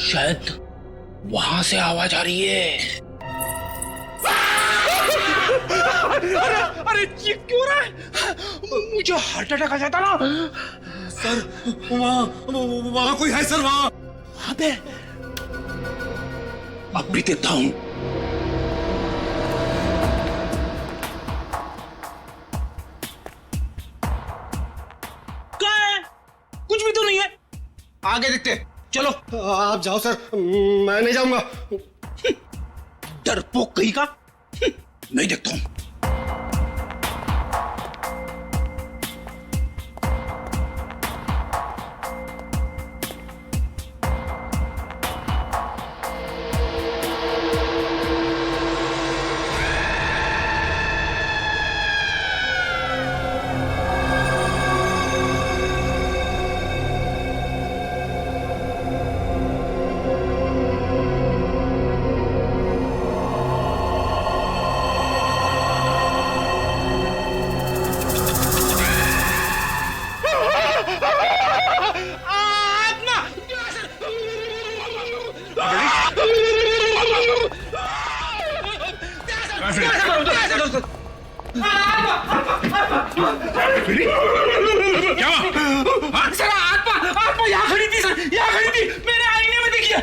शायद वहां से आवाज आ रही है। अरे अरे ये क्यों रहा है? मुझे हार्ट अटैक आ जाता ना। सर वहां कोई है सर, वहां पे अब भी देखता हूं। कहाँ है? कुछ भी तो नहीं है। आगे देखते चलो। आप जाओ सर, मैं नहीं जाऊंगा। डरपोक कहीं का। नहीं देखता हूं। क्या सर आत्मा यहाँ खड़ी थी, सर यहाँ खड़ी थी, मेरे आईने में देखिए।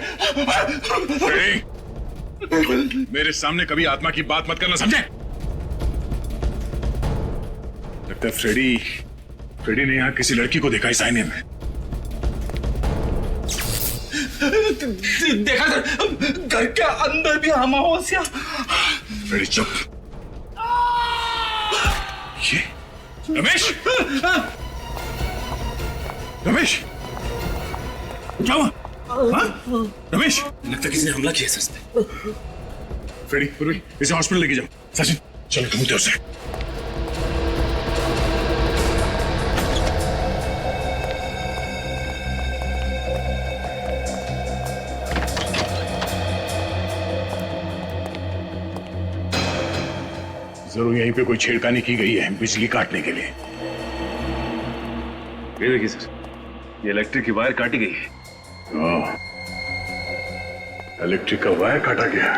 मेरे सामने कभी आत्मा की बात मत करना, समझे? लगता है फ्रेडी ने यहाँ किसी लड़की को देखा इस आईने में। देखा सर, घर के अंदर भी अमावस्या। फ्रेडी चुप। ये रमेश, रमेश क्या हुआ? रमेश, लगता है किसी ने हमला किया सर इस पे। फ्रेडी पूर्वी इसे हॉस्पिटल लेके जाओ। सचिन चलो ढूंढते उसे। जरूर यहीं पे कोई छेड़खानी की गई है बिजली काटने के लिए। ये देखिए सर, ये इलेक्ट्रिक की वायर काटी गई है। इलेक्ट्रिक का वायर काटा गया।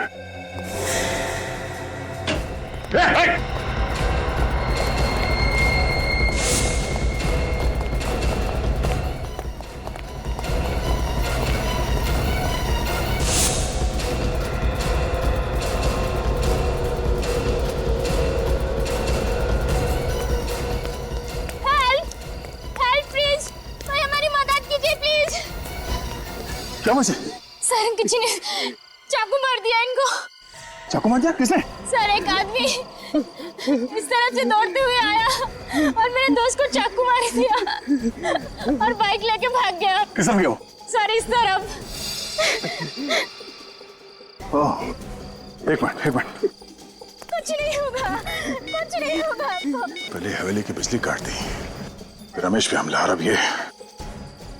क्या मुझे? सर किसी ने चाकू मार दिया इनको। चाकू मार दिया? किसने? सर एक आदमी इस तरफ से दौड़ते हुए आया और मेरे दोस्त को चाकू मार दिया और बाइक लेके भाग गया। किस तरफ गया वो? सर इस तरफ। ओह, एक मिनट। कुछ नहीं होगा, कुछ नहीं होगा आपको। पहले हवेली की बिजली काट दी, रमेश पे हमला, अब ये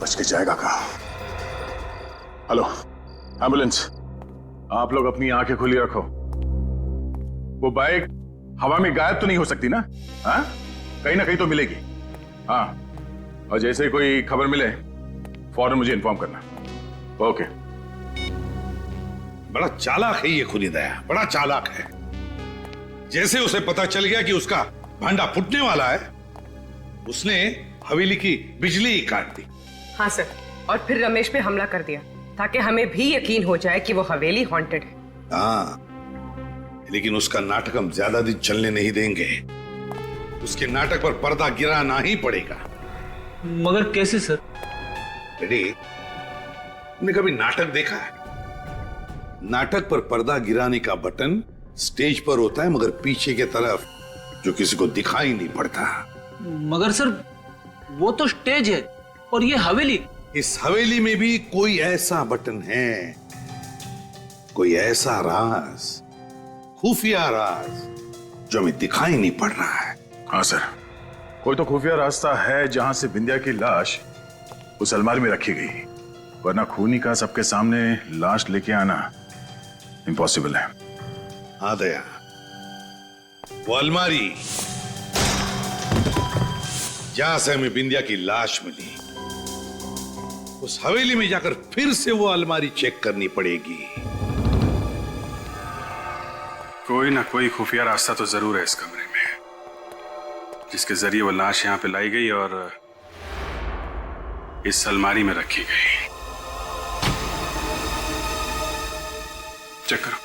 बच के जाएगा कहाँ? हेलो एम्बुलेंस, आप लोग अपनी आंखें खुली रखो। वो बाइक हवा में गायब तो नहीं हो सकती ना? हाँ, कहीं ना कहीं तो मिलेगी। हाँ, और जैसे ही कोई खबर मिले फौरन मुझे इन्फॉर्म करना। ओके। बड़ा चालाक है ये खुली दया, बड़ा चालाक है। जैसे उसे पता चल गया कि उसका भांडा फूटने वाला है, उसने हवेली की बिजली ही काट दी। हाँ सर, और फिर रमेश पे हमला कर दिया ताकि हमें भी यकीन हो जाए कि वो हवेली हॉन्टेड है। हाँ, लेकिन उसका नाटक हम ज्यादा दिन चलने नहीं देंगे। उसके नाटक पर पर्दा गिराना ही पड़ेगा। मगर कैसे सर? बेटे, तुमने कभी नाटक देखा है? नाटक पर पर्दा गिराने का बटन स्टेज पर होता है, मगर पीछे की तरफ जो किसी को दिखाई नहीं पड़ता। मगर सर वो तो स्टेज है और ये हवेली। इस हवेली में भी कोई ऐसा बटन है, कोई ऐसा राज, खुफिया राज जो हमें दिखाई नहीं पड़ रहा है। हाँ सर, कोई तो खुफिया रास्ता है जहां से विंध्या की लाश उस अलमारी में रखी गई, वरना खूनी का सबके सामने लाश लेके आना इम्पॉसिबल है। हाँ दया, वो अलमारी जहां से हमें विंध्या की लाश मिली, उस हवेली में जाकर फिर से वो अलमारी चेक करनी पड़ेगी। कोई ना कोई खुफिया रास्ता तो जरूर है इस कमरे में, जिसके जरिए वो लाश यहां पे लाई गई और इस अलमारी में रखी गई। चेक करो।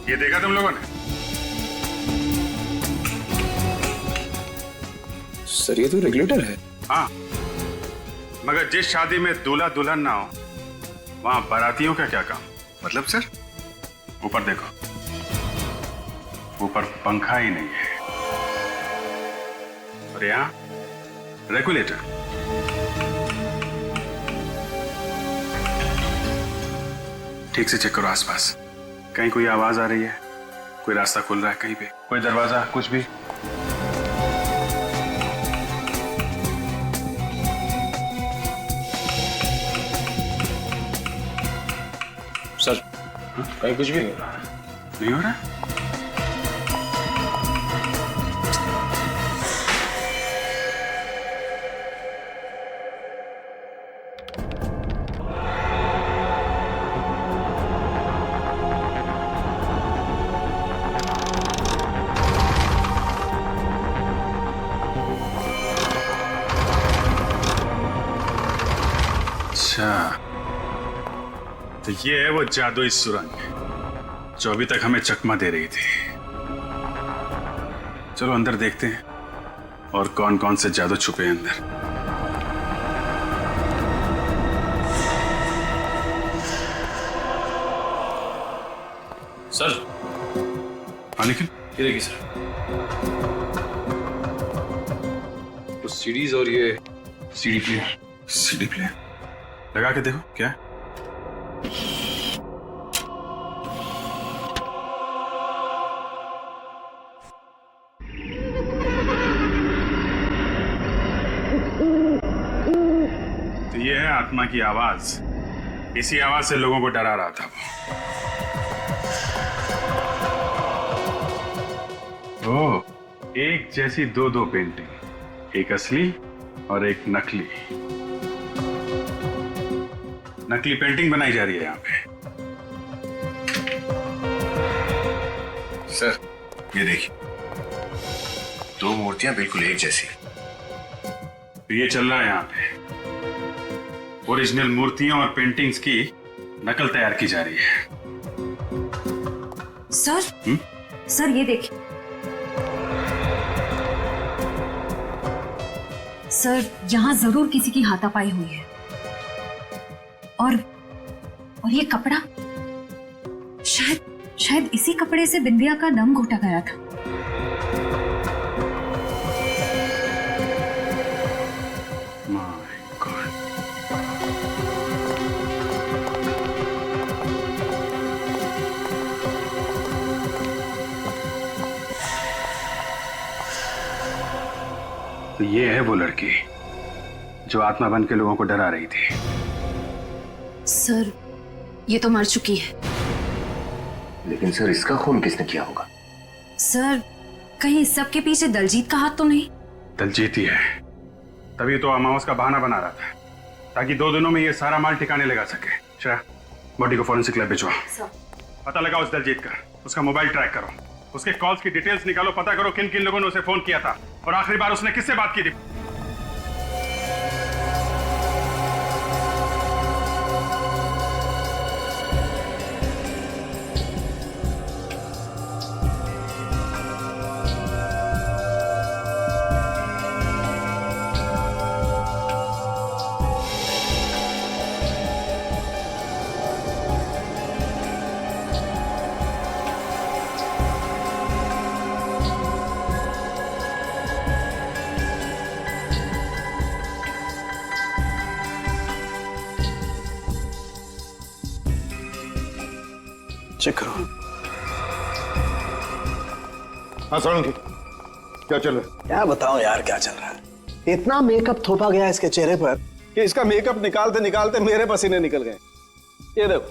ये देखा तुम लोगों ने? सर ये तो रेगुलेटर है। हाँ, मगर जिस शादी में दूल्हा दुल्हन ना हो वहां बारातियों का क्या काम? मतलब सर, ऊपर देखो, ऊपर पंखा ही नहीं है और यहाँ रेगुलेटर। ठीक से चेक करो आसपास, कहीं कोई आवाज आ रही है, कोई रास्ता खुल रहा है कहीं पे, कोई दरवाजा, कुछ भी। सर कहीं कुछ भी नहीं हो रहा? अच्छा, तो ये है वो जादुई सुरंग जो अभी तक हमें चकमा दे रही थी। चलो अंदर देखते हैं और कौन कौन से जादू छुपे हैं अंदर। सर। हाँ लेकिन ये देखिए सर, तो सीडीज और ये सीडी प्लेयर। सीडी प्लेयर लगा के देखो क्या है? तो ये है आत्मा की आवाज। इसी आवाज से लोगों को डरा रहा था वो। ओह, एक जैसी दो पेंटिंग, एक असली और एक नकली। नकली पेंटिंग बनाई जा रही है यहाँ पे। सर ये देखिए, दो मूर्तियां बिल्कुल एक जैसी। तो ये चल रहा है यहाँ पे, ओरिजिनल मूर्तियों और पेंटिंग्स की नकल तैयार की जा रही है। सर सर ये देखिए सर, यहाँ जरूर किसी की हाथापाई हुई है। और ये कपड़ा, शायद इसी कपड़े से बिंदिया का दम घोटा गया था। My God. तो ये है वो लड़की जो आत्मा बन के लोगों को डरा रही थी। सर ये तो मर चुकी है। लेकिन सर इसका खून किसने किया होगा? सर कहीं इस सब के पीछे दलजीत का हाथ तो नहीं? दलजीत ही है, तभी तो अमावस का बहाना बना रहा था ताकि 2 दिनों में ये सारा माल ठिकाने लगा सके। श्रेया, बॉडी को फॉरेंसिक लैब भिजवा। पता लगाओ उस दलजीत का, उसका मोबाइल ट्रैक करो, उसके कॉल्स की डिटेल्स निकालो, पता करो किन किन लोगों ने उसे फोन किया था और आखिरी बार उसने किससे बात की थी। चेक करो। हाँ सोलंकी, क्या चल रहा है? क्या बताओ यार क्या चल रहा है। इतना मेकअप थोपा गया इसके चेहरे पर कि इसका मेकअप निकालते निकालते मेरे पसीने निकल गए। ये देखो।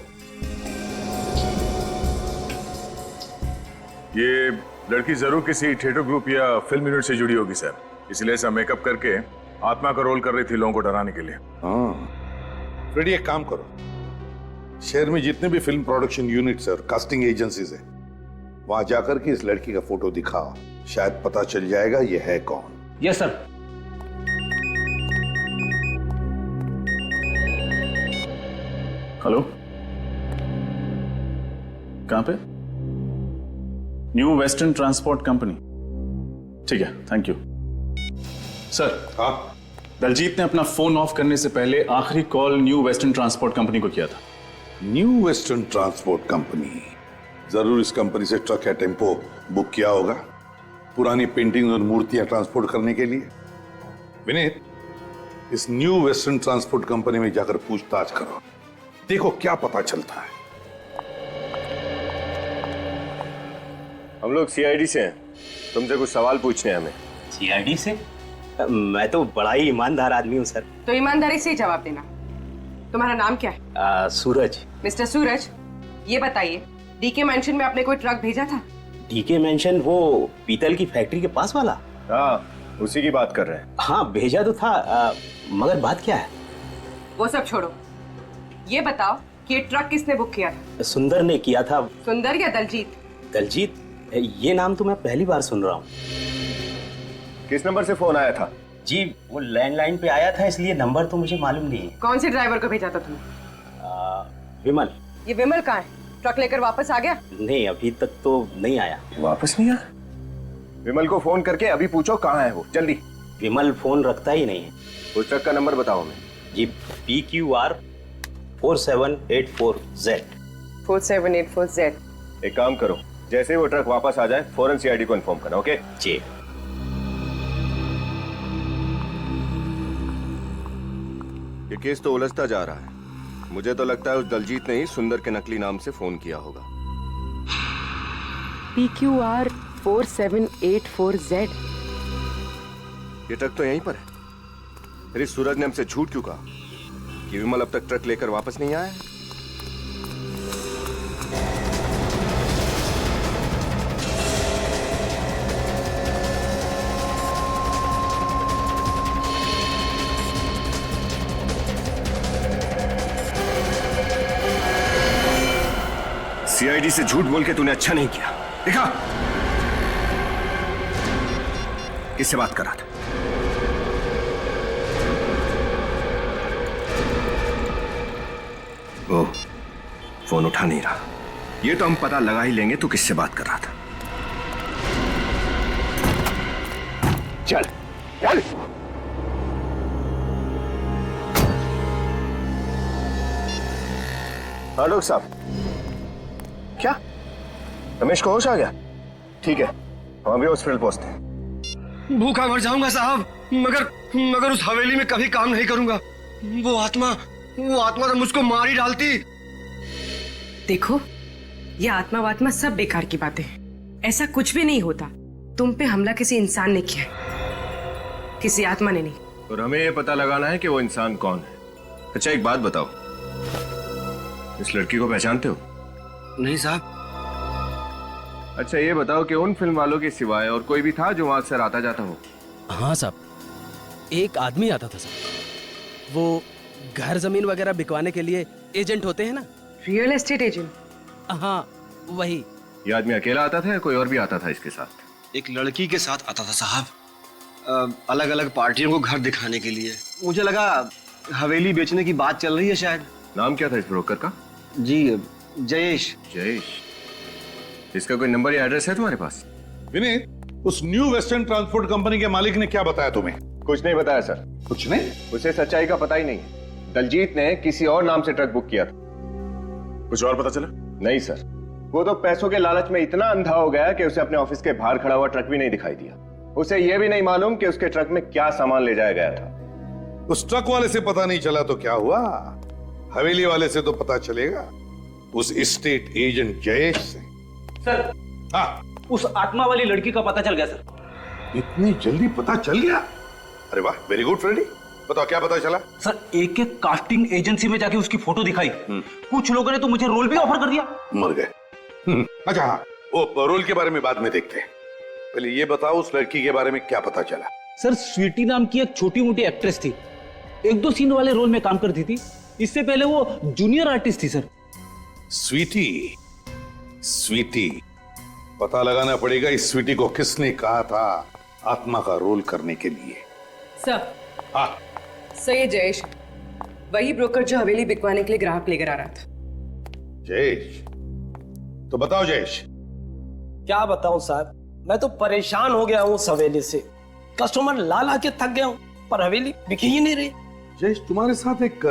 ये लड़की जरूर किसी थिएटर ग्रुप या फिल्म यूनिट से जुड़ी होगी सर, इसलिए ऐसा मेकअप करके आत्मा का रोल कर रही थी लोगों को डराने के लिए। हाँ फ्रेडी, एक काम करो, शहर में जितने भी फिल्म प्रोडक्शन यूनिट्स और कास्टिंग एजेंसीज है वहां जाकर के इस लड़की का फोटो दिखाओ, शायद पता चल जाएगा ये है कौन। Yes sir. हेलो, कहां पे? New western transport company. ठीक है, थैंक यू सर। हाँ, दलजीत ने अपना फोन ऑफ करने से पहले आखिरी call new western transport company को किया था। न्यू वेस्टर्न ट्रांसपोर्ट कंपनी, जरूर इस कंपनी से ट्रक या टेम्पो बुक किया होगा पुरानी पेंटिंग और मूर्तियां ट्रांसपोर्ट करने के लिए। विनीत, इस न्यू वेस्टर्न ट्रांसपोर्ट कंपनी में जाकर पूछताछ करो, देखो क्या पता चलता है। हम लोग सीआईडी से हैं, तुमसे कुछ सवाल पूछने हैं हमें। सीआईडी से? मैं तो बड़ा ही ईमानदार आदमी हूँ सर। तो ईमानदारी से ही जवाब देना। तुम्हारा नाम क्या है? सूरज। मिस्टर सूरज, ये बताइए डीके मेंशन में आपने कोई ट्रक भेजा था? डीके मेंशन वो पीतल की फैक्ट्री के पास वाला? हाँ, उसी की बात कर रहे हैं। हाँ भेजा तो था, मगर बात क्या है? वो सब छोड़ो, ये बताओ कि ये ट्रक किसने बुक किया था? सुंदर ने किया था। सुंदर या दलजीत? दलजीत, ये नाम तो मैं पहली बार सुन रहा हूँ। किस नंबर से फोन आया था? जी वो लैंडलाइन पे आया था, इसलिए नंबर तो मुझे मालूम नहीं है। कौन से ड्राइवर को भेजा था तुमने? विमल। ये विमल कहाँ है? ट्रक लेकर वापस आ गया? नहीं, अभी तक तो नहीं आया। वापस नहीं आया? विमल को फोन करके अभी पूछो कहाँ है वो, जल्दी। विमल फोन रखता ही नहीं है। उस ट्रक का नंबर बताओ हमें। जी PQR 4784Z। 4784Z। एक काम करो, जैसे ही वो ट्रक वापस आ जाए फौरन सीआईडी को इन्फॉर्म करना, ओके? जी। ये केस तो उलझता जा रहा है। मुझे तो लगता है उस दलजीत ने ही सुंदर के नकली नाम से फोन किया होगा। PQR 4784Z। ये ट्रक तो यहीं पर है। फिर इस सूरज ने हमसे झूठ क्यों कहा कि विमल अब तक ट्रक लेकर वापस नहीं आया? सीआईडी से झूठ बोल के तूने अच्छा नहीं किया। देखा किससे बात कर रहा था? वो फोन उठा नहीं रहा। ये तो हम पता लगा ही लेंगे तू किससे बात कर रहा था। चल चल। हाँ डॉक्टर साहब, क्या रमेश को होश आ गया? ठीक है, हम अभी हॉस्पिटल पहुंचते हैं। भूखा मर जाऊंगा साहब, मगर उस हवेली में कभी काम नहीं करूंगा। वो आत्मा तो मुझको मार ही डालती। देखो, ये आत्मा वात्मा सब बेकार की बातें हैं। ऐसा कुछ भी नहीं होता। तुम पे हमला किसी इंसान ने किया, किसी आत्मा ने नहीं। और हमें ये पता लगाना है कि वो इंसान कौन है। अच्छा एक बात बताओ, इस लड़की को पहचानते हो? नहीं साहब। अच्छा ये बताओ कि उन फिल्म वालों के सिवाय और कोई भी था जो वहां अक्सर आता जाता हो? हाँ साहब, एक आदमी आता था साहब। वो घर जमीन वगैरह बिकवाने के लिए एजेंट होते हैं ना। Real estate agent? हाँ वही। ये आदमी अकेला आता था या कोई और भी आता था इसके साथ? एक लड़की के साथ आता था साहब, अलग अलग पार्टियों को घर दिखाने के लिए। मुझे लगा हवेली बेचने की बात चल रही है शायद। नाम क्या था इस ब्रोकर का? जी जयेश। जयेश। इसका कोई नंबर या एड्रेस है तुम्हारे पास? विनीत, उस न्यू वेस्टर्न ट्रांसपोर्ट कंपनी के मालिक ने क्या बताया तुम्हें? कुछ नहीं बताया सर। कुछ नहीं? उसे सच्चाई का पता ही नहीं है। दलजीत ने किसी और नाम से ट्रक बुक किया था। कुछ और पता चला? नहीं सर, वो तो पैसों के लालच में इतना अंधा हो गया कि उसे अपने ऑफिस के बाहर खड़ा हुआ ट्रक भी नहीं दिखाई दिया। उसे यह भी नहीं मालूम कि उसके ट्रक में क्या सामान ले जाया गया था। उस ट्रक वाले से पता नहीं चला तो क्या हुआ? हवेली वाले से तो पता चलेगा। उस स्टेट एजेंट जयेश से। सर, हाँ, उस आत्मा वाली लड़की का पता चल गया सर। इतनी जल्दी पता चल गया? अरे वाह, वेरी गुड फ्रेडी। बताओ क्या पता चला? सर, एक कास्टिंग एजेंसी में जाके उसकी फोटो दिखाई, कुछ लोगों ने तो मुझे रोल भी ऑफर कर दिया। मर गए। अच्छा हाँ, वो रोल के बारे में बाद में देखते हैं, पहले ये बताओ उस लड़की के बारे में क्या पता चला? सर, स्वीटी नाम की एक छोटी मोटी एक्ट्रेस थी, 1-2 सीन वाले रोल में काम करती थी। इससे पहले वो जूनियर आर्टिस्ट थी सर। स्वीटी, स्वीटी, पता लगाना पड़ेगा इस स्वीटी को किसने कहा था आत्मा का रोल करने के लिए। सर, हाँ सर ये जयेश, वही ब्रोकर जो हवेली बिकवाने के लिए ग्राहक लेकर आ रहा था। जयेश? तो बताओ जयेश। क्या बताऊं साहब, मैं तो परेशान हो गया हूँ उस हवेली से। कस्टमर ला ला के थक गया हूँ, पर हवेली बिकी ही नहीं रही। जयेश, तुम्हारे साथ एक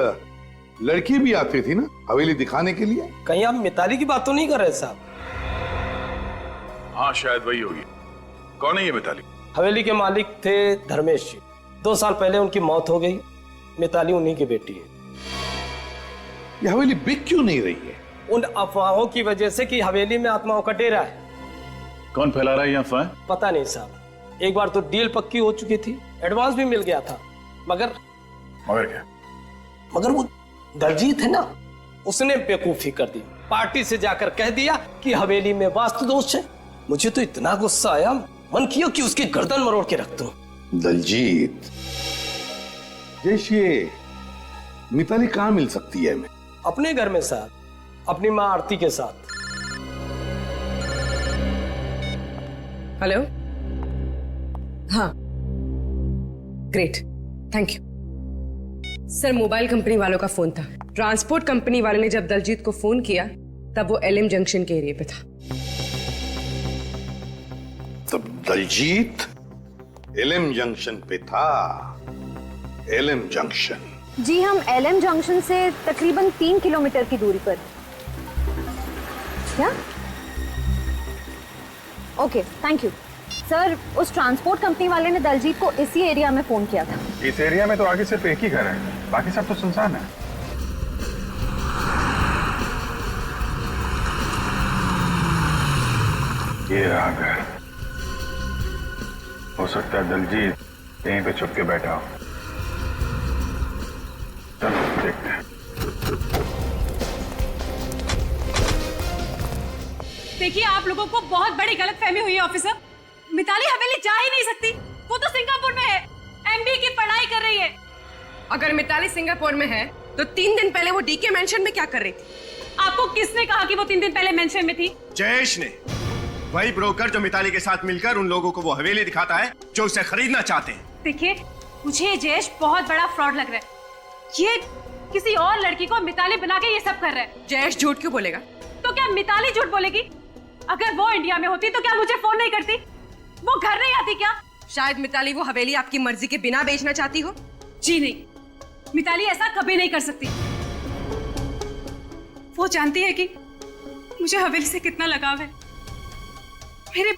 लड़की भी आती थी ना हवेली दिखाने के लिए? कहीं आप मिताली की बात तो नहीं कर रहे साहब? हाँ शायद वही होगी। कौन है ये मिताली? हवेली के मालिक थे धर्मेश जी, 2 साल पहले उनकी मौत हो गई। मिताली उन्हीं की बेटी है। ये हवेली बिक क्यों नहीं रही है? उन अफवाहों की वजह से कि हवेली में आत्माओं का डेरा है। कौन फैला रहा है ये अफवाह? पता नहीं साहब, एक बार तो डील पक्की हो चुकी थी, एडवांस भी मिल गया था, मगर क्या? मगर वो दलजीत है ना, उसने बेवकूफी कर दी। पार्टी से जाकर कह दिया कि हवेली में वास्तु दोष है। मुझे तो इतना गुस्सा आया, मन किया कि उसकी गर्दन मरोड़ के रख दूं। दलजीत? जैसे ये मिताली कहाँ मिल सकती है हमें? अपने घर में साहब, अपनी माँ आरती के साथ। हेलो, हाँ, great, thank you. Sir, mobile company वालों का फोन था। ट्रांसपोर्ट कंपनी वाले ने जब दलजीत को फोन किया तब वो एलएम जंक्शन के एरिया पे था। तब दलजीत एलएम जंक्शन पे था। LM junction? जी, हम एलएम जंक्शन से तकरीबन 3 किलोमीटर की दूरी पर। क्या? Okay, thank you sir. उस ट्रांसपोर्ट कंपनी वाले ने दलजीत को इसी एरिया में फोन किया था। इस एरिया में तो आगे सिर्फ एक ही घर है, बाकी सब तो सुनसान है। ये रहा घर। हो सकता है दलजीत यहीं पे छुप के बैठा हो। चलो देखते हैं। देखिए, आप लोगों को बहुत बड़ी गलतफहमी हुई है ऑफिसर। मिताली हवेली जा ही नहीं सकती, वो तो सिंगापुर में है, एमबीए की पढ़ाई कर रही है। अगर मिताली सिंगापुर में है तो 3 दिन पहले वो डीके मेंशन में क्या कर रही थी? आपको किसने कहा कि वो 3 दिन पहले मेंशन में थी? जयेश ने, वही ब्रोकर जो मिताली के साथ मिलकर उन लोगों को वो हवेली दिखाता है जो उसे खरीदना चाहते हैं। देखिए, मुझे जयेश बहुत बड़ा फ्रॉड लग रहा है। ये किसी और लड़की को मिताली बना के ये सब कर रहा है। जयेश झूठ क्यों बोलेगा? तो क्या मिताली झूठ बोलेगी? अगर वो इंडिया में होती तो क्या मुझे फोन नहीं करती? वो घर नहीं आती क्या? शायद मिताली वो हवेली आपकी मर्जी के बिना बेचना चाहती हो। जी नहीं, मिताली ऐसा कभी नहीं कर सकती। वो जानती है कि मुझे हवेली से कितना लगाव है। मेरे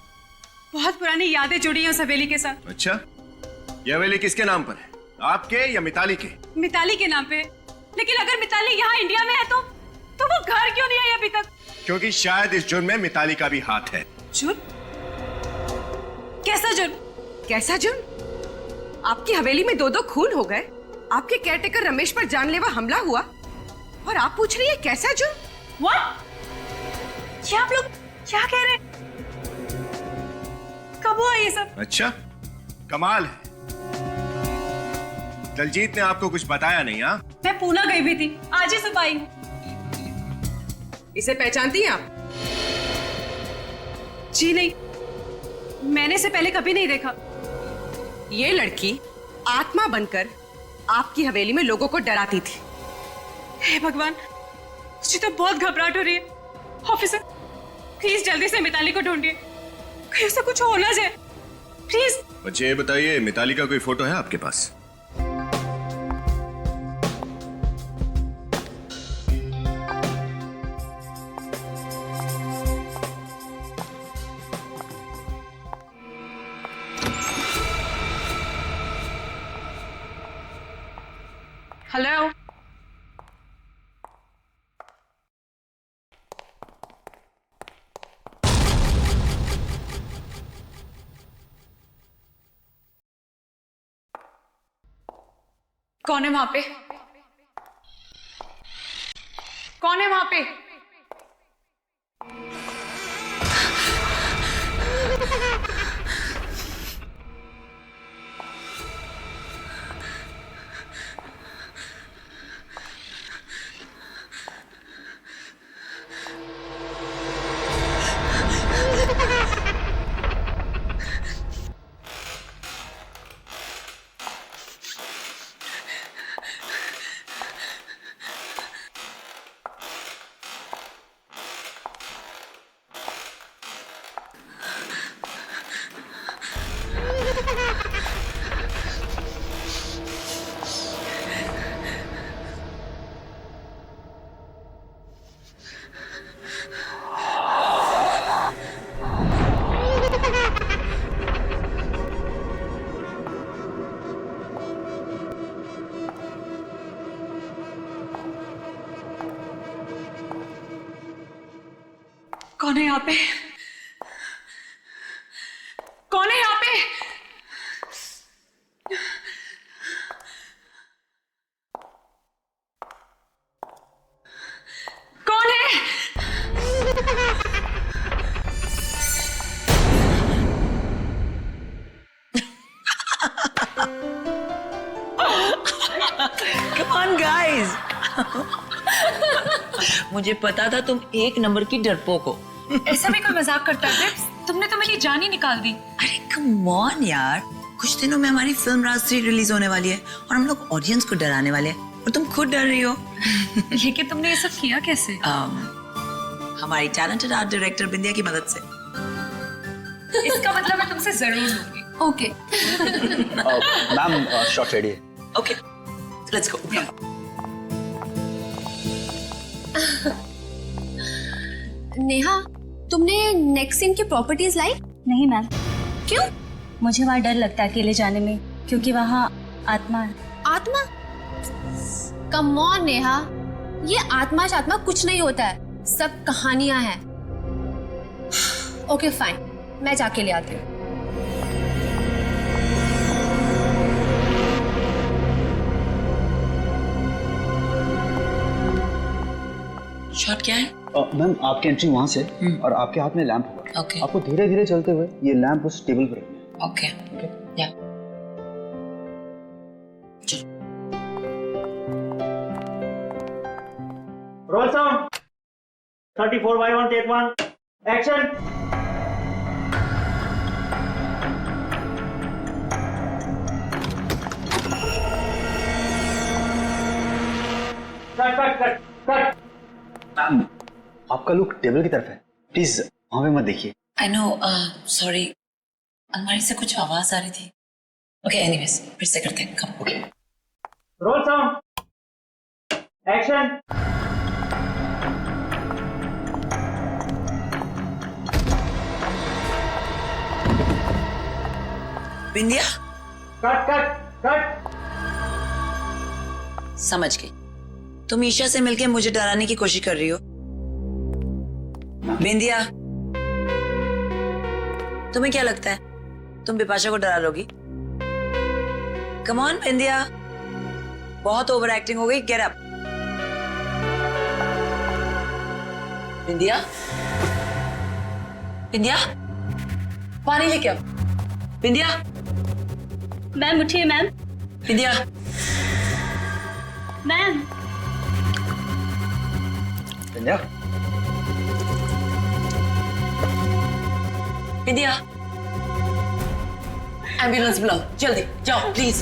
बहुत पुरानी यादें जुड़ी हैं उस हवेली के साथ। अच्छा, ये हवेली किसके नाम पर है, आपके या मिताली के? मिताली के नाम पे है। लेकिन अगर मिताली यहाँ इंडिया में है तो वो घर क्यों नहीं आई अभी तक? क्योंकि शायद इस जुर्म में मिताली का भी हाथ है। जुर्म? कैसा जुर्म? कैसा जुर्म? आपकी हवेली में 2-2 खून हो गए, आपके केयरटेकर रमेश पर जानलेवा हमला हुआ, और आप पूछ रही है कैसा जुर्म? What? ये आप लोग क्या कह रहे हैं? कब हुआ ये सब? अच्छा, कमाल है। दलजीत ने आपको कुछ बताया नहीं? हाँ, मैं पूना गई भी थी, आज ही सुबह आई हूँ। इसे पहचानती हैं आप? जी नहीं, मैंने इसे पहले कभी नहीं देखा। ये लड़की आत्मा बनकर आपकी हवेली में लोगों को डराती थी। हे भगवान, मुझे तो बहुत घबराहट हो रही है। ऑफिसर, प्लीज जल्दी से मिताली को ढूंढिए, कहीं उसे कुछ हो ना जाए, प्लीज। बच्चे ये बताइए, मिताली का कोई फोटो है आपके पास? हेलो, कौन है वहां पे? कौन है वहां पे? कौन है यहाँ पे? कौन है यहाँ पे? कौन है? Come on, guys. मुझे पता था तुम एक नंबर की डरपोक हो। ऐसा भी कोई मजाक करता है? तुमने तो मेरी जान ही निकाल दी। अरे कम ऑन यार, कुछ दिनों में हमारी फिल्म राज 3 रिलीज होने वाली है और हम लोग ऑडियंस को डराने वाले हैं और तुम खुद डर रही हो। लेकिन तुमने ये सब किया कैसे? हमारी टैलेंटेड आर्ट डायरेक्टर बिंदिया की मदद से। इसका मतलब मैं तुमसे जरूर लूंगी। ओके। मैम शॉट रेडी है। Okay, let's go. नेहा, तुमने नेक्स्ट सीन की प्रॉपर्टीज लाई? नहीं मैम। क्यों? मुझे वहाँ डर लगता है अकेले जाने में, क्योंकि वहाँ आत्मा है। आत्मा? कम ऑन नेहा, ये आत्मा शात्मा कुछ नहीं होता है, सब कहानियां हैं। ओके फाइन, मैं जाके ले आती हूँ। शॉट क्या है? मैम आपकी एंट्री वहां से और आपके हाथ में लैंप होगा। Okay. आपको धीरे धीरे चलते हुए ये लैंप उस टेबल पर रखना है। ओके या roll sound 34/1 take 1 action. Cut cut cut cut. Ma'am आपका लुक टेबल की तरफ है, प्लीज वहां पे मत देखिए। आई नो, सॉरी, अलमारी से कुछ आवाज आ रही थी। ओके एनीवेज, फिर से करते हैं। कम। Okay roll sound action. Bindiya, cut cut cut. समझ गई, तुम ईशा से मिलके मुझे डराने की कोशिश कर रही हो। बिंदिया, तुम्हें क्या लगता है तुम बिपाशा को डरा लोगी? कम ऑन बिंदिया, बहुत ओवर एक्टिंग हो गई। Get up. बिंदिया, बिंदिया, पानी लेके आओ। बिंदिया, मैम उठिए मैम। बिंदिया, मैम। बिंदिया, बिंदिया, एम्बुलेंस बुलाओ जल्दी, जाओ प्लीज।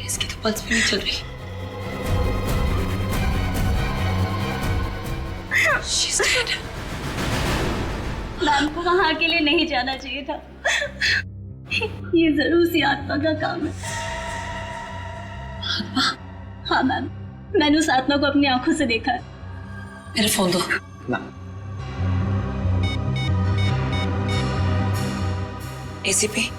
इसकी तो पल्स भी नहीं चल रही। She's dead. मैम को वहाँ अकेले नहीं जाना चाहिए था। ये जरूर सी आत्मा का काम है। आत्मा? हाँ मैम, मैंने उस आत्मा को अपनी आंखों से देखा है। मेरा फोन दो ना। एसीपी,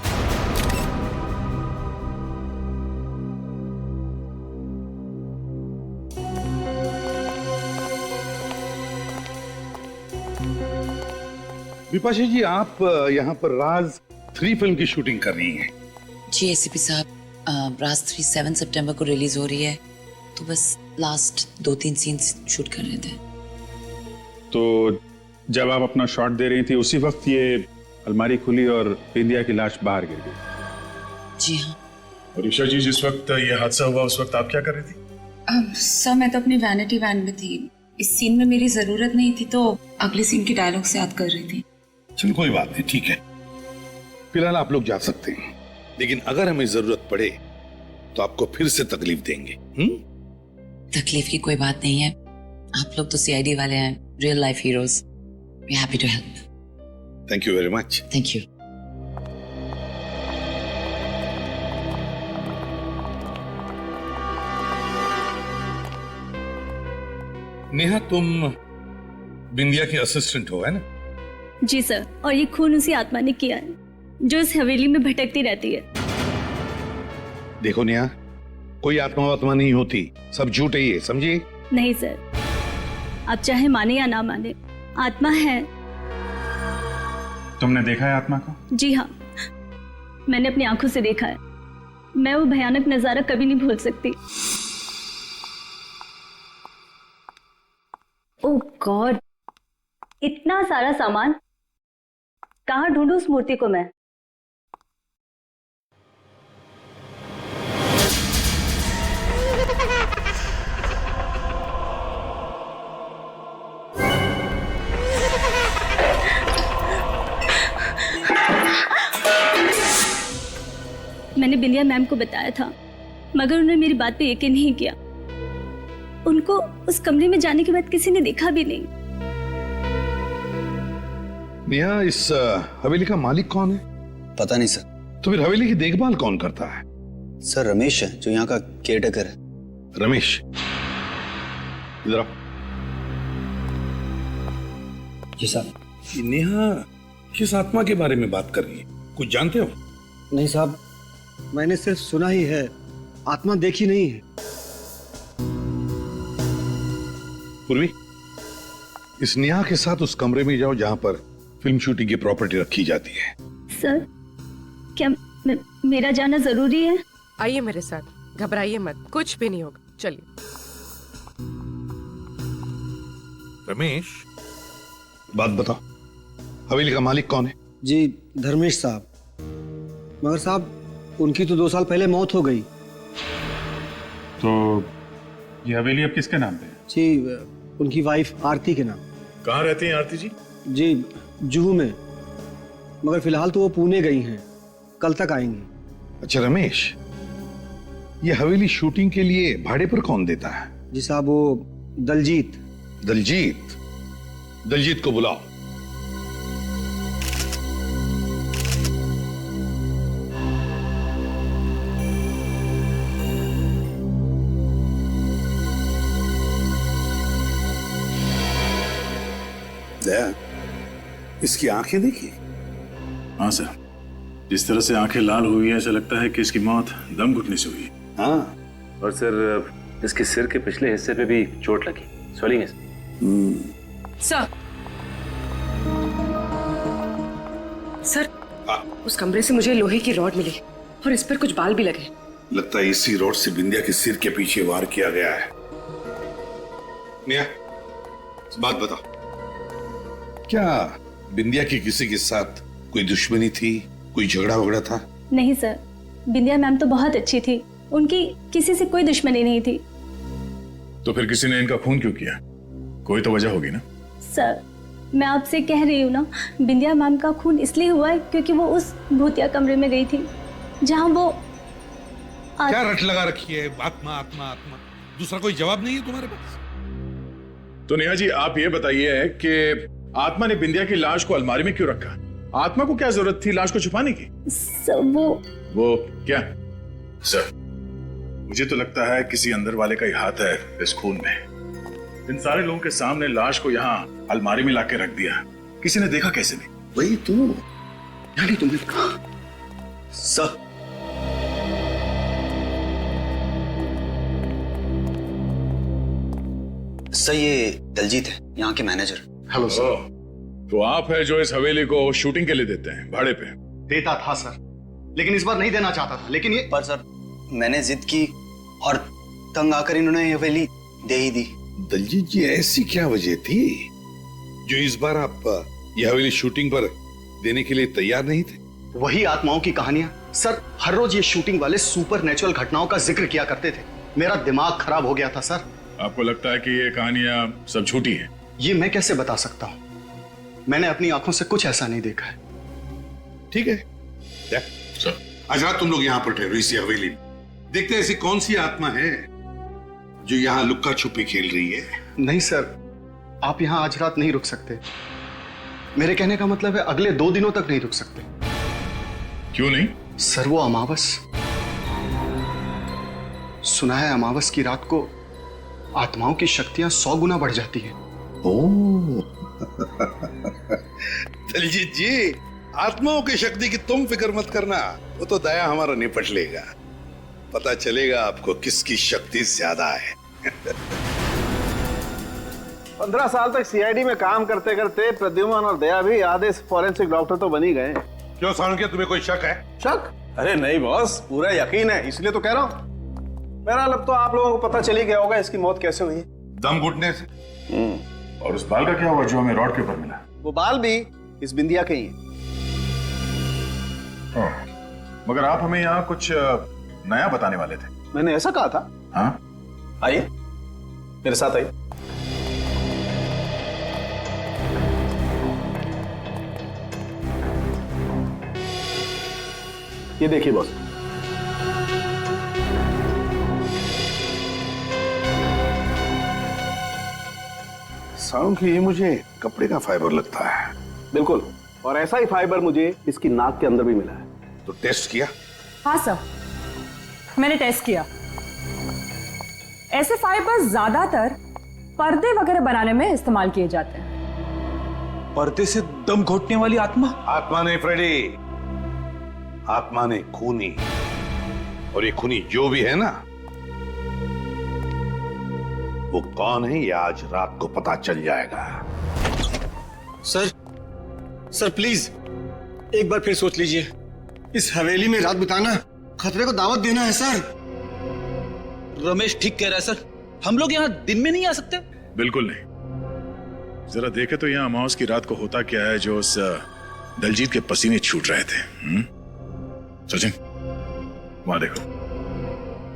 विपाशा जी, आप यहाँ पर राज 3 फिल्म की शूटिंग कर रही हैं। जी एसीपी साहब, राज 3 7 सितंबर को रिलीज हो रही है, तो बस लास्ट 2-3 सीन्स शूट कर रहे थे। तो जब आप अपना शॉट दे रही थी उसी वक्त ये अलमारी खुली और बिंदिया की लाश बाहर गिर गई। जी हाँ। और ईशा जी, जिस वक्त ये हादसा हुआ उस वक्त आप क्या कर रही थी? सर मैं तो अपनी वैनिटी वैन में थी। इस सीन में मेरी जरूरत नहीं थी तो अगले सीन के डायलॉग से याद कर रही थी। चलो कोई बात नहीं, ठीक है। फिलहाल आप लोग जा सकते हैं, लेकिन अगर हमें जरूरत पड़े तो आपको फिर से तकलीफ देंगे। तकलीफ की कोई बात नहीं है, आप लोग तो सीआईडी वाले हैं, real life heroes. We are happy to help. Thank you very much. Thank you. Neha, तुम बिंदिया की असिस्टेंट हो, है ना? जी सर, और ये खून उसी आत्मा ने किया है जो इस हवेली में भटकती रहती है। देखो नेहा, कोई आत्मा नहीं होती, सब झूठ ही है, समझिए? नहीं सर, आप चाहे माने या ना माने, आत्मा है। तुमने देखा है आत्मा को? जी हाँ, मैंने अपनी आंखों से देखा है। मैं वो भयानक नजारा कभी नहीं भूल सकती। ओह गॉड, इतना सारा सामान, कहाँ ढूंढूं उस मूर्ति को मैं? मैंने बिंदिया मैम को बताया था, मगर उन्होंने मेरी बात पे यकीन नहीं किया। उनको उस कमरे में जाने के बाद किसी ने देखा भी नहीं। नेहा, इस हवेली का मालिक कौन है? पता नहीं सर। तो फिर हवेली की देखभाल कौन करता है? सर रमेश है, जो यहाँ का केयरटेकर है। रमेश, इधर आओ। जी साहब। नेहा किस आत्मा के बारे में बात कर रही है, कुछ जानते हो? नहीं साहब, मैंने सिर्फ सुना ही है, आत्मा देखी नहीं है। पूर्वी, इस नेहा के साथ उस कमरे में जाओ जहां पर फिल्म शूटिंग की प्रॉपर्टी रखी जाती है। सर, क्या मेरा जाना जरूरी है? आइए मेरे साथ, घबराइए मत, कुछ भी नहीं होगा, चलिए। रमेश, बात बताओ, हवेली का मालिक कौन है? जी धर्मेश साहब। मगर साहब, उनकी तो 2 साल पहले मौत हो गई। तो ये हवेली अब किसके नाम पे है? जी उनकी वाइफ आरती के नाम। कहाँ रहती हैं आरती जी? जी जुहू में, मगर फिलहाल तो वो पुणे गई हैं, कल तक आएंगी। अच्छा रमेश, ये हवेली शूटिंग के लिए भाड़े पर कौन देता है? जी साहब, वो दलजीत। दलजीत? दलजीत को बुलाओ। दया, इसकी आंखें देखिए। हाँ सर, जिस तरह से आंखें लाल हुई है ऐसा लगता है कि इसकी मौत दम घुटने से हुई है। हाँ, और सर इसके सिर के पिछले हिस्से पे भी चोट लगी, स्वेलिंग है सर। सर, उस कमरे से मुझे लोहे की रॉड मिली और इस पर कुछ बाल भी लगे। लगता है इसी रॉड से बिंदिया के सिर के पीछे वार किया गया है। नेहा, बात बताओ, क्या बिंदिया की किसी के साथ कोई दुश्मनी थी, कोई झगड़ा वगड़ा था? नहीं सर, बिंदिया मैम तो बहुत अच्छी थी, उनकी किसी से कोई दुश्मनी नहीं थी। तो फिर किसी ने इनका खून क्यों किया? कोई तो वजह होगी ना? सर, मैं आपसे कह रही हूँ ना, बिंदिया मैम का खून इसलिए हुआ है क्योंकि वो उस भूतिया कमरे में गई थी जहाँ वो क्या रट लगा रखी है? आत्मा आत्मा आत्मा, दूसरा कोई जवाब नहीं है तुम्हारे पास? तो नेहा जी, आप ये बताइए कि आत्मा ने बिंदिया की लाश को अलमारी में क्यों रखा? आत्मा को क्या जरूरत थी लाश को छुपाने की? सर, वो क्या? सर, मुझे तो लगता है किसी अंदर वाले का ही हाथ है इस खून में। इन सारे लोगों के सामने लाश को यहाँ अलमारी में लाके रख दिया, किसी ने देखा कैसे नहीं? वही तो, यानी तुमने कहा। सर, सर ये दलजीत है, यहाँ के मैनेजर। Hello sir. तो आप है जो इस हवेली को शूटिंग के लिए देते हैं भाड़े पे? देता था सर, लेकिन इस बार नहीं देना चाहता था। लेकिन ये पर सर मैंने जिद की और तंग आकर इन्होंने ये हवेली दे ही दी। दलजीत जी, ऐसी क्या वजह थी जो इस बार आप ये हवेली शूटिंग पर देने के लिए तैयार नहीं थे? वही आत्माओं की कहानियां सर। हर रोज ये शूटिंग वाले सुपर नेचुरल घटनाओं का जिक्र किया करते थे। मेरा दिमाग खराब हो गया था सर। आपको लगता है कि ये कहानियां सब झूठी हैं? ये मैं कैसे बता सकता हूं? मैंने अपनी आंखों से कुछ ऐसा नहीं देखा है। ठीक है, आज रात तुम लोग यहाँ पर ठहरो इसी हवेली में। देखते हैं ऐसी कौन सी आत्मा है जो यहाँ लुक्का छुपी खेल रही है। नहीं सर, आप यहाँ आज रात नहीं रुक सकते। मेरे कहने का मतलब है अगले 2 दिनों तक नहीं रुक सकते। क्यों नहीं? सर वो अमावस, सुना है अमावस की रात को आत्माओं की शक्तियां 100 गुना बढ़ जाती हैं। ओह दलजीत जी, आत्माओं की शक्ति की तुम फिक्र मत करना, वो तो दया हमारा निपट लेगा। पता चलेगा आपको किसकी शक्ति ज्यादा है। 15 साल तक सीआईडी में काम करते करते प्रद्युमन और दया भी आधे फॉरेंसिक डॉक्टर तो बन ही गए। क्यों सालुंके, तुम्हें कोई शक है? शक? अरे नहीं बॉस, पूरा यकीन है, इसलिए तो कह रहा हूं। मेरा अब तो आप लोगों को पता चली गया होगा इसकी मौत कैसे हुई। दम घुटने से। और उस बाल का क्या हुआ जो हमें रॉड के ऊपर मिला? वो बाल भी इस बिंदिया के ही हैं। मगर आप हमें यहाँ कुछ नया बताने वाले थे। मैंने ऐसा कहा था? हाँ, आइए मेरे साथ आइए। ये देखिए बॉस, सालुंके, ये मुझे कपड़े का फाइबर लगता है। बिल्कुल, और ऐसा ही फाइबर मुझे इसकी नाक के अंदर भी मिला है। तो टेस्ट किया? हाँ सर, मैंने टेस्ट किया। ऐसे फाइबर ज्यादातर पर्दे वगैरह बनाने में इस्तेमाल किए जाते हैं। पर्दे से दम घोटने वाली आत्मा? आत्मा नहीं फ्रेडी, आत्मा ने खूनी। और ये खूनी जो भी है ना, वो कौन है ये आज रात को पता चल जाएगा। सर प्लीज एक बार फिर सोच लीजिए। इस हवेली में रात बिताना खतरे को दावत देना है सर। रमेश ठीक कह रहा है सर, हम लोग यहाँ दिन में नहीं आ सकते। बिल्कुल नहीं। जरा देखे तो यहाँ अमावस की रात को होता क्या है जो उस दलजीत के पसीने छूट रहे थे। सचिन, वहां देखो।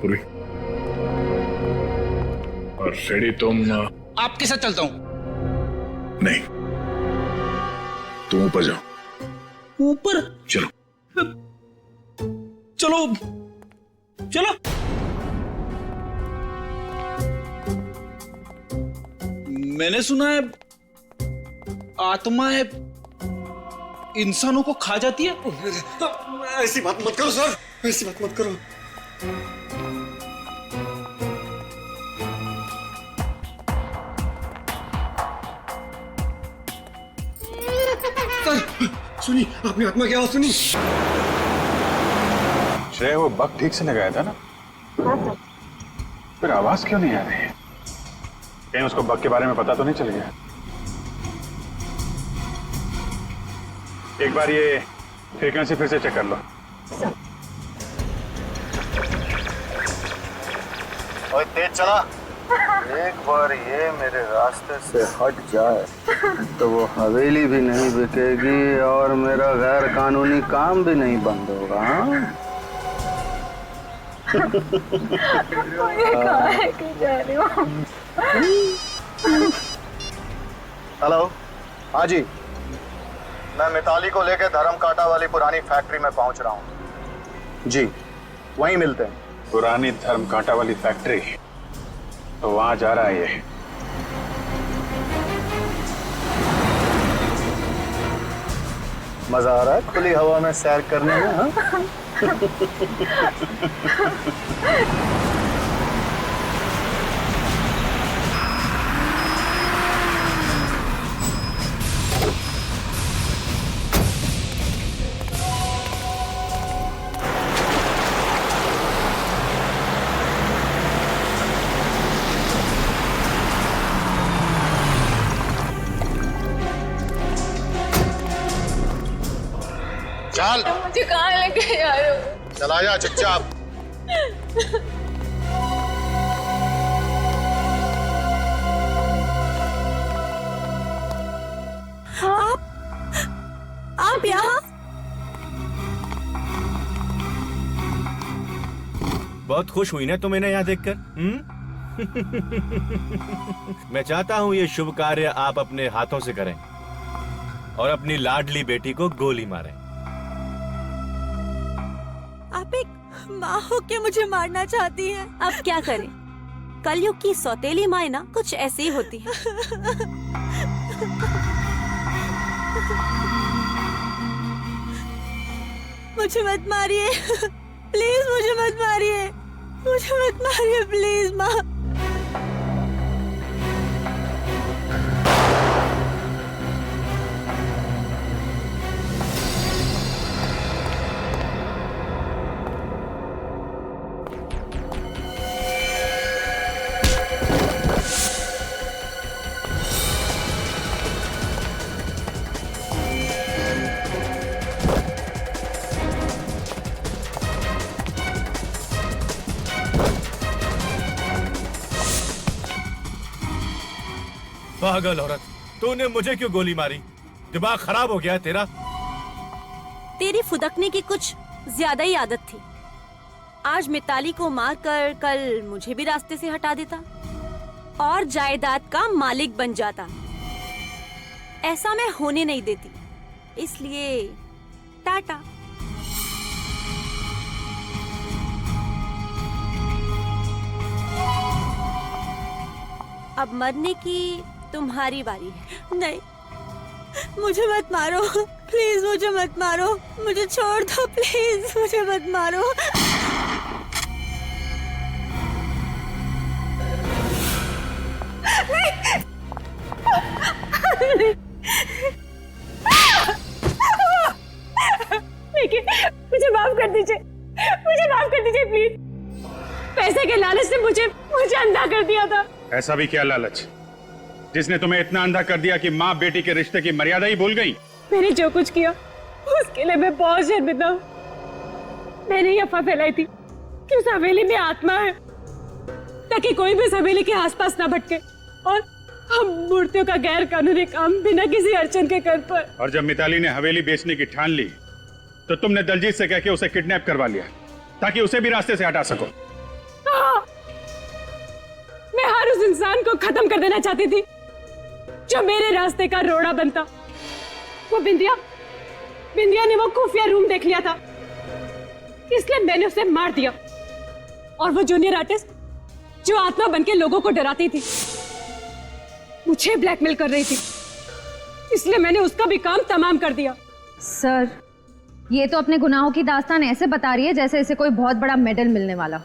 पूर्वी और फ्रेडी, तुम आपके साथ चलता हूं। नहीं, तुम ऊपर जाओ। ऊपर? चलो चलो चलो। मैंने सुना है आत्माएं इंसानों को खा जाती है। ऐसी बात मत करो सर, ऐसी बात मत करो। सर सुनी, आपने आत्मा की आवाज सुनी? श्रेय, वो बग ठीक से लगाया था ना? फिर आवाज क्यों नहीं आ रही है? कहीं उसको बग के बारे में पता तो नहीं चल गया? एक बार ये फ्रीक्वेंसी फिर से चेक कर लो। ओए तेज चला। एक बार ये मेरे रास्ते से हट जाए तो वो हवेली भी नहीं बिकेगी और मेरा गैर कानूनी काम भी नहीं बंद होगा। हेलो, हाँ जी, मैं मिताली को लेकर धर्म कांटा वाली पुरानी फैक्ट्री में पहुंच रहा हूँ जी, वहीं मिलते हैं। पुरानी धर्म कांटा वाली फैक्ट्री, तो वहां जा रहा है ये। मजा आ रहा है खुली हवा में सैर करने में? हाँ चल मुझे कहाँ लेके जा रहे हो? चला जा चुपचाप। आप यहाँ? बहुत खुश हुई ना तुम इन्हें यहाँ देखकर? मैं चाहता हूँ ये शुभ कार्य आप अपने हाथों से करें और अपनी लाडली बेटी को गोली मारें। आप एक माँ हो के मुझे मारना चाहती हैं। अब क्या करें? कलयुग की सौतेली माँ ना कुछ ऐसी ही होती है। मुझे मत मारिए प्लीज, मुझे मत मारिए, मुझे मत मारिए प्लीज माँ। पागल औरत, तूने मुझे क्यों गोली मारी? दिमाग खराब हो गया तेरा? तेरी फुदकने की कुछ ज्यादा ही आदत थी। आज मिताली को मारकर कल मुझे भी रास्ते से हटा देता और जायदाद का मालिक बन जाता। ऐसा मैं होने नहीं देती, इसलिए टाटा। अब मरने की तुम्हारी बारी है। नहीं, मुझे मत मारो प्लीज, मुझे मत मारो, मुझे छोड़ दो प्लीज, मुझे मत मारो। देखिए, मुझे माफ कर दीजिए, मुझे माफ कर दीजिए प्लीज। पैसे के लालच से मुझे अंधा कर दिया था। ऐसा भी क्या लालच जिसने तुम्हें इतना अंधा कर दिया कि माँ बेटी के रिश्ते की मर्यादा ही भूल गई? मैंने जो कुछ किया उसके लिए मैं बहुत शर्मिंदा हूँ। मैंने ये अफवाह फैलाई थी कि उस हवेली में आत्मा है, ताकि कोई भी उस हवेली के आसपास ना भटके और हम मूर्तियों का गैर कानूनी काम बिना किसी अड़चन के कर पाए। और जब मिताली ने हवेली बेचने की ठान ली तो तुमने दलजीत से कह के उसे किडनैप करवा लिया ताकि उसे भी रास्ते से हटा सको। हाँ, मैं हर उस इंसान को खत्म कर देना चाहती थी जो मेरे रास्ते का रोड़ा बनता। वो बिंदिया ने वो खुफिया रूम देख लिया था, इसलिए मैंने उसे मार दिया। और वो जूनियर आर्टिस्ट जो आत्मा बनके लोगों को डराती थी, मुझे ब्लैकमेल कर रही थी, इसलिए मैंने उसका भी काम तमाम कर दिया। सर, ये तो अपने गुनाहों की दास्तान ऐसे बता रही है जैसे इसे कोई बहुत बड़ा मेडल मिलने वाला।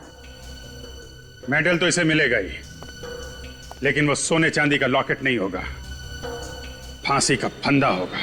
मेडल तो इसे मिलेगा ही, लेकिन वो सोने चांदी का लॉकेट नहीं होगा, फांसी का फंदा होगा।